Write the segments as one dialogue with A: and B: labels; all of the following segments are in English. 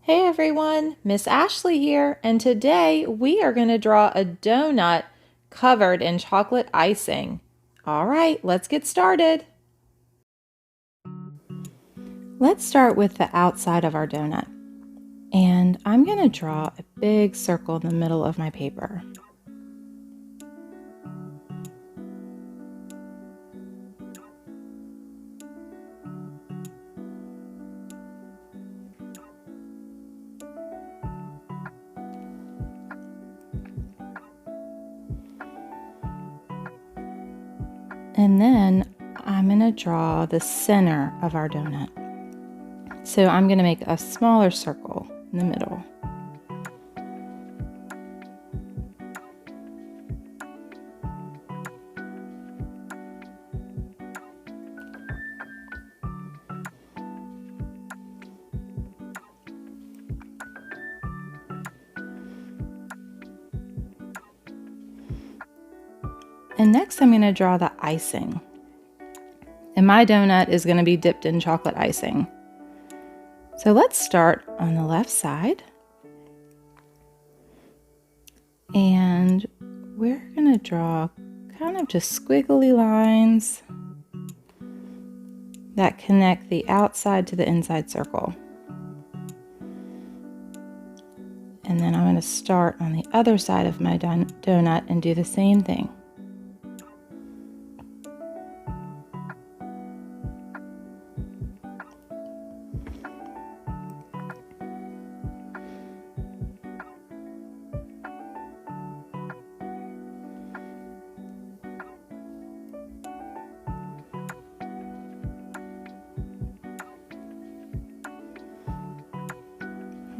A: Hey everyone, Miss Ashley here, and today we are going to draw a donut covered in chocolate icing. All right, let's get started. Let's start with the outside of our donut. And I'm going to draw a big circle in the middle of my paper. And then I'm going to draw the center of our donut. So I'm going to make a smaller circle in the middle. And next I'm going to draw the icing. And my donut is going to be dipped in chocolate icing. So let's start on the left side. And we're going to draw kind of just squiggly lines that connect the outside to the inside circle. And then I'm going to start on the other side of my donut and do the same thing.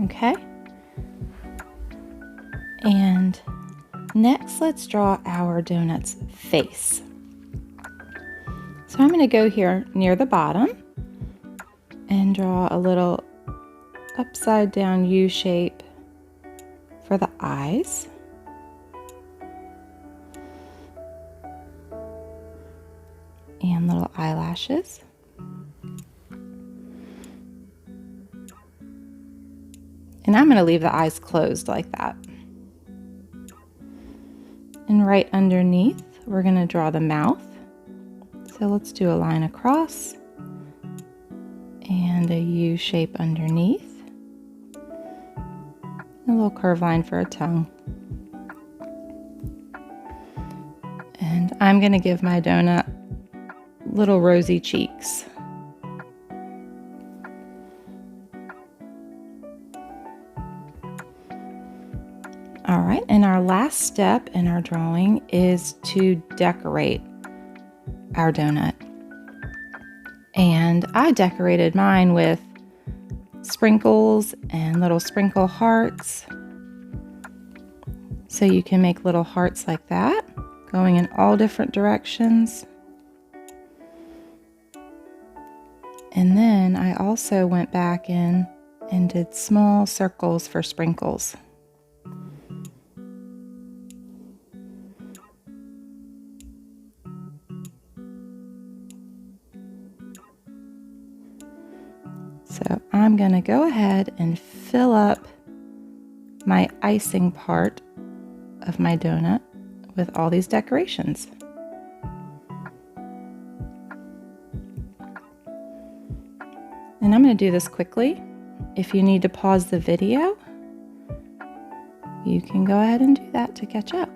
A: Okay, and next let's draw our donut's face. So I'm going to go here near the bottom and draw a little upside down U shape for the eyes. And little eyelashes. And I'm going to leave the eyes closed like that. And right underneath, we're going to draw the mouth. So let's do a line across and a U shape underneath. A little curved line for a tongue. And I'm going to give my donut little rosy cheeks. All right, and our last step in our drawing is to decorate our donut. And I decorated mine with sprinkles and little sprinkle hearts. So you can make little hearts like that, going in all different directions. And then I also went back in and did small circles for sprinkles. So I'm going to go ahead and fill up my icing part of my donut with all these decorations. And I'm going to do this quickly. If you need to pause the video, you can go ahead and do that to catch up.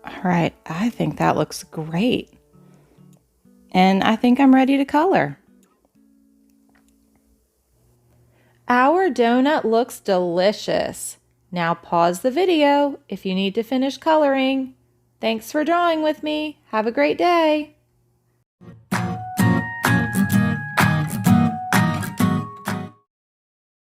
A: All right, I think that looks great. And I think I'm ready to color. Our donut looks delicious. Now pause the video if you need to finish coloring. Thanks for drawing with me. Have a great day.